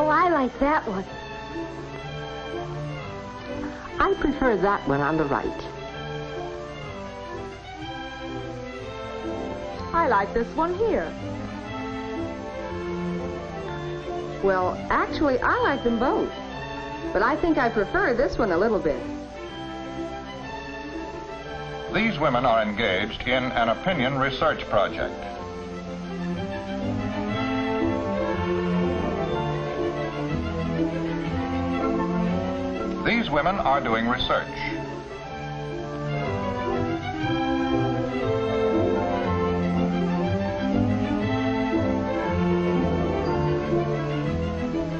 Oh, I like that one. I prefer that one on the right. I like this one here. Well, actually, I like them both. But I think I prefer this one a little bit. These women are engaged in an opinion research project. These women are doing research.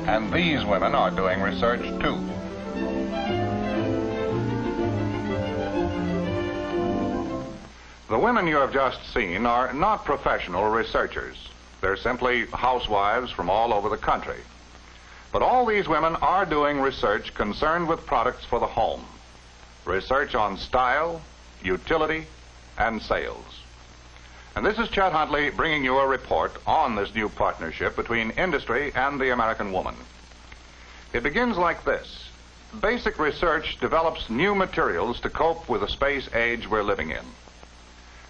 And these women are doing research too. The women you have just seen are not professional researchers. They're simply housewives from all over the country. But all these women are doing research concerned with products for the home. Research on style, utility, and sales. And this is Chet Huntley bringing you a report on this new partnership between industry and the American woman. It begins like this. Basic research develops new materials to cope with the space age we're living in.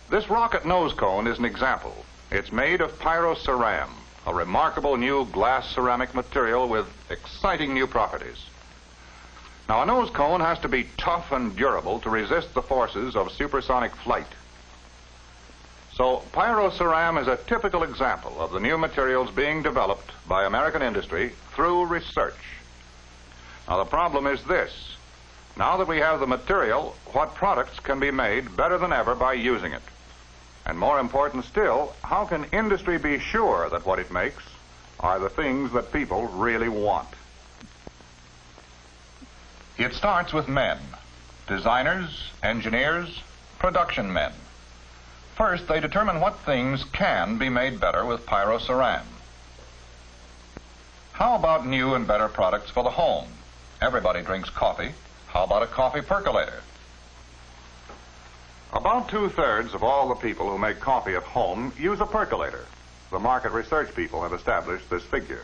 This rocket nose cone is an example. It's made of pyroceram, a remarkable new glass ceramic material with exciting new properties. Now, a nose cone has to be tough and durable to resist the forces of supersonic flight. So, pyroceram is a typical example of the new materials being developed by American industry through research. Now, the problem is this. Now that we have the material, what products can be made better than ever by using it? And more important still, how can industry be sure that what it makes are the things that people really want? It starts with men, designers, engineers, production men. First, they determine what things can be made better with pyroceram. How about new and better products for the home? Everybody drinks coffee. How about a coffee percolator? About 2/3 of all the people who make coffee at home use a percolator. The market research people have established this figure.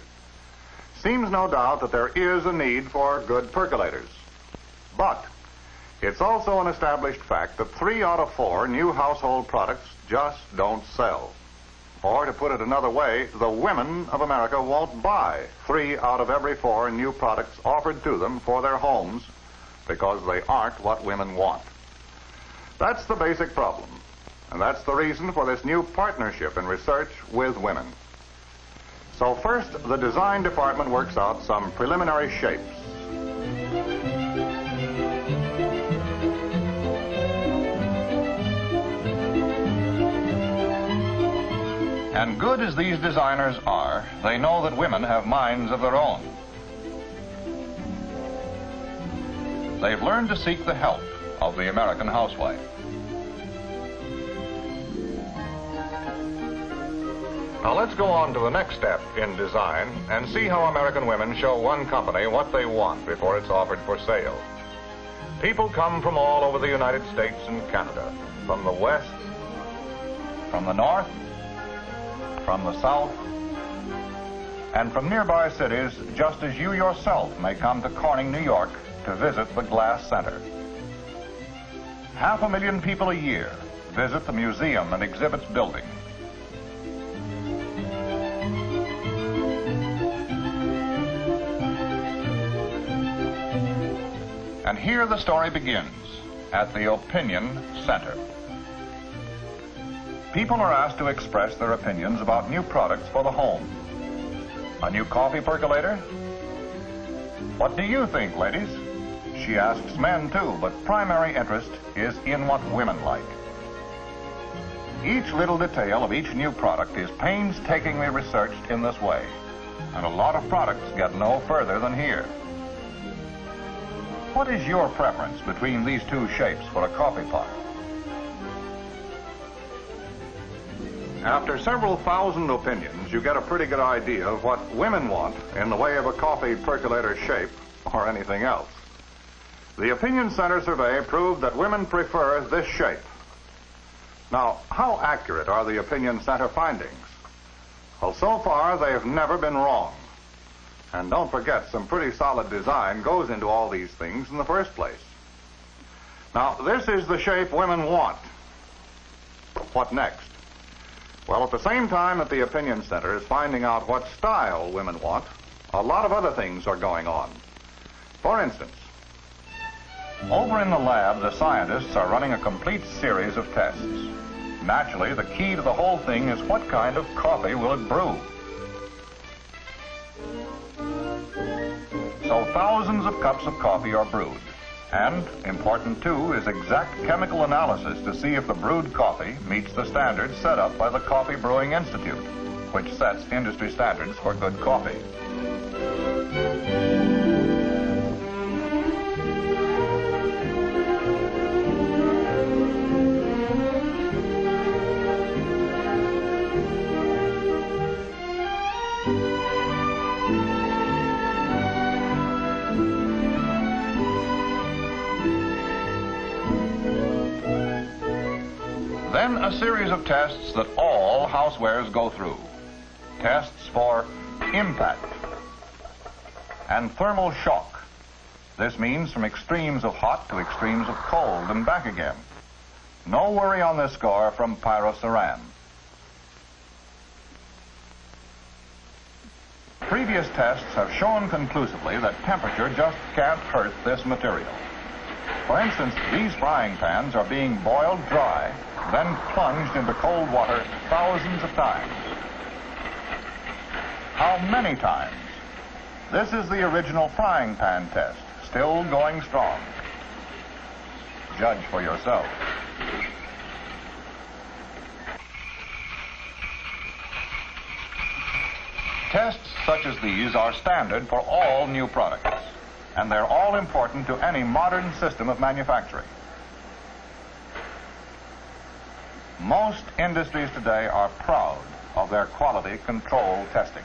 Seems no doubt that there is a need for good percolators. But it's also an established fact that 3 out of 4 new household products just don't sell. Or to put it another way, the women of America won't buy 3 out of every 4 new products offered to them for their homes because they aren't what women want. That's the basic problem, and that's the reason for this new partnership in research with women. So first, the design department works out some preliminary shapes. And good as these designers are, they know that women have minds of their own. They've learned to seek the help of the American housewife. Now let's go on to the next step in design and see how American women show one company what they want before it's offered for sale. People come from all over the United States and Canada, from the west, from the north, from the south, and from nearby cities, just as you yourself may come to Corning, New York, to visit the Glass Center. 500,000 people a year visit the museum and exhibits building. And here the story begins, at the Opinion Center. People are asked to express their opinions about new products for the home. A new coffee percolator? What do you think, ladies? She asks men too, but primary interest is in what women like. Each little detail of each new product is painstakingly researched in this way, and a lot of products get no further than here. What is your preference between these 2 shapes for a coffee pot? After several thousand opinions, you get a pretty good idea of what women want in the way of a coffee percolator shape or anything else. The Opinion Center survey proved that women prefer this shape. Now, how accurate are the Opinion Center findings? Well, so far, they have never been wrong. And don't forget, some pretty solid design goes into all these things in the first place. Now, this is the shape women want. What next? Well, at the same time that the Opinion Center is finding out what style women want, a lot of other things are going on. For instance, over in the lab, the scientists are running a complete series of tests. Naturally, the key to the whole thing is what kind of coffee will it brew? So thousands of cups of coffee are brewed. And, important too, is exact chemical analysis to see if the brewed coffee meets the standards set up by the Coffee Brewing Institute, which sets industry standards for good coffee. Then a series of tests that all housewares go through. Tests for impact and thermal shock. This means from extremes of hot to extremes of cold and back again. No worry on this score from pyrosaran. Previous tests have shown conclusively that temperature just can't hurt this material. For instance, these frying pans are being boiled dry, then plunged into cold water thousands of times. How many times? This is the original frying pan test, still going strong. Judge for yourself. Tests such as these are standard for all new products, and they're all important to any modern system of manufacturing. Most industries today are proud of their quality control testing.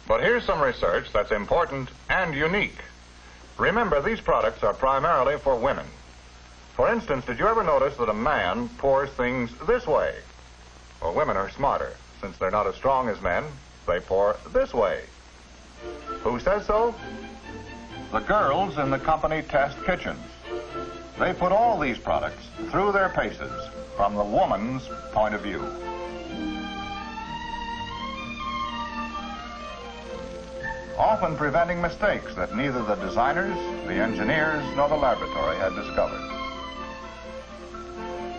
But here's some research that's important and unique. Remember, these products are primarily for women. For instance, did you ever notice that a man pours things this way? Well, women are smarter. Since they're not as strong as men, they pour this way. Who says so? The girls in the company test kitchens. They put all these products through their paces from the woman's point of view. Often preventing mistakes that neither the designers, the engineers, nor the laboratory had discovered.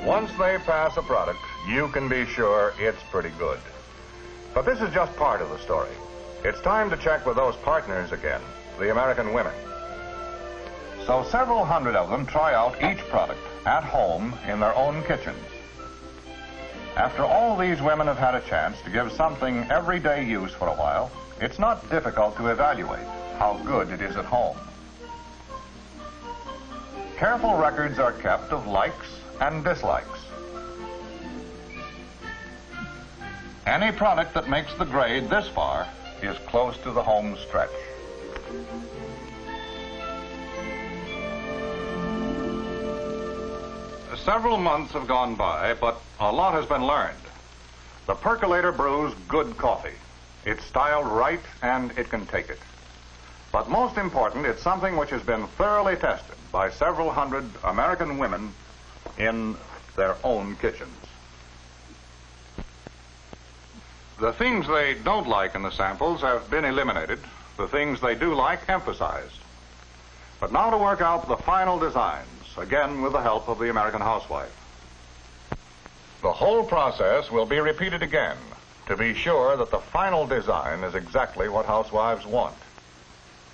Once they pass a product, you can be sure it's pretty good. But this is just part of the story. It's time to check with those partners again, the American women. So several hundred of them try out each product at home in their own kitchens. After all these women have had a chance to give something everyday use for a while, it's not difficult to evaluate how good it is at home. Careful records are kept of likes and dislikes. Any product that makes the grade this far is close to the home stretch. Several months have gone by, but a lot has been learned. The percolator brews good coffee. It's styled right and it can take it. But most important, it's something which has been thoroughly tested by several hundred American women in their own kitchens. The things they don't like in the samples have been eliminated. The things they do like emphasized. But now to work out the final designs, again with the help of the American housewife. The whole process will be repeated again to be sure that the final design is exactly what housewives want.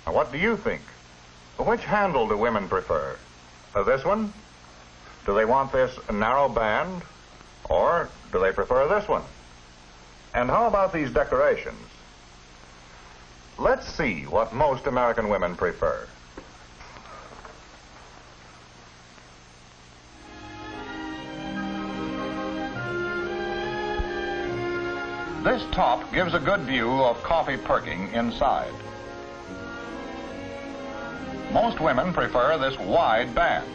Now, what do you think? Which handle do women prefer? This one? Do they want this narrow band? Or do they prefer this one? And how about these decorations? Let's see what most American women prefer. This top gives a good view of coffee perking inside. Most women prefer this wide band.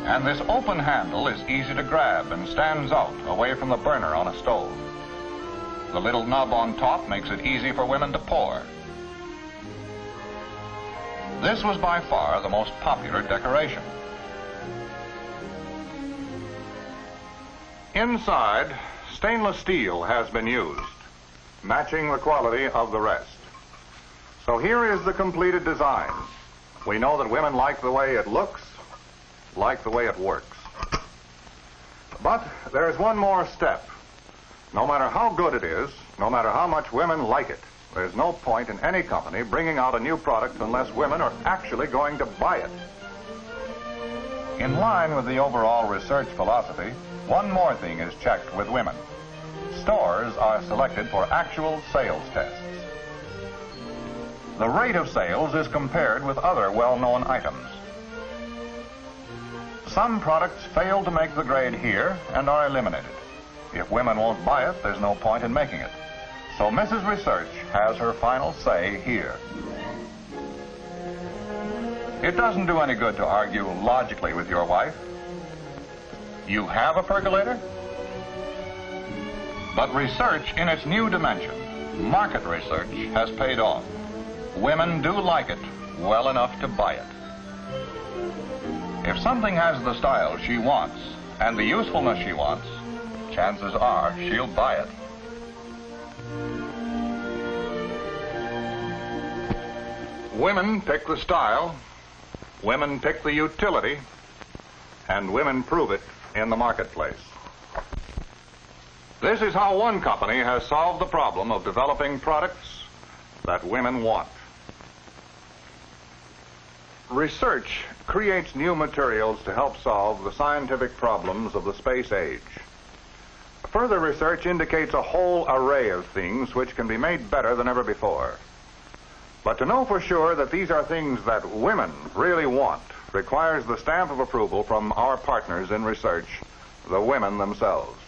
And this open handle is easy to grab and stands out away from the burner on a stove. The little nub on top makes it easy for women to pour. This was by far the most popular decoration. Inside, stainless steel has been used, matching the quality of the rest. So here is the completed design. We know that women like the way it looks, like the way it works. But there's one more step. No matter how good it is, no matter how much women like it, there's no point in any company bringing out a new product unless women are actually going to buy it. In line with the overall research philosophy, one more thing is checked with women. Stores are selected for actual sales tests. The rate of sales is compared with other well-known items. Some products fail to make the grade here and are eliminated. If women won't buy it, there's no point in making it. So Mrs. Research has her final say here. It doesn't do any good to argue logically with your wife. You have a percolator? But research in its new dimension, market research, has paid off. Women do like it well enough to buy it. If something has the style she wants and the usefulness she wants, chances are she'll buy it. Women pick the style, women pick the utility, and women prove it in the marketplace. This is how one company has solved the problem of developing products that women want. Research creates new materials to help solve the scientific problems of the space age. Further research indicates a whole array of things which can be made better than ever before. But to know for sure that these are things that women really want requires the stamp of approval from our partners in research, the women themselves.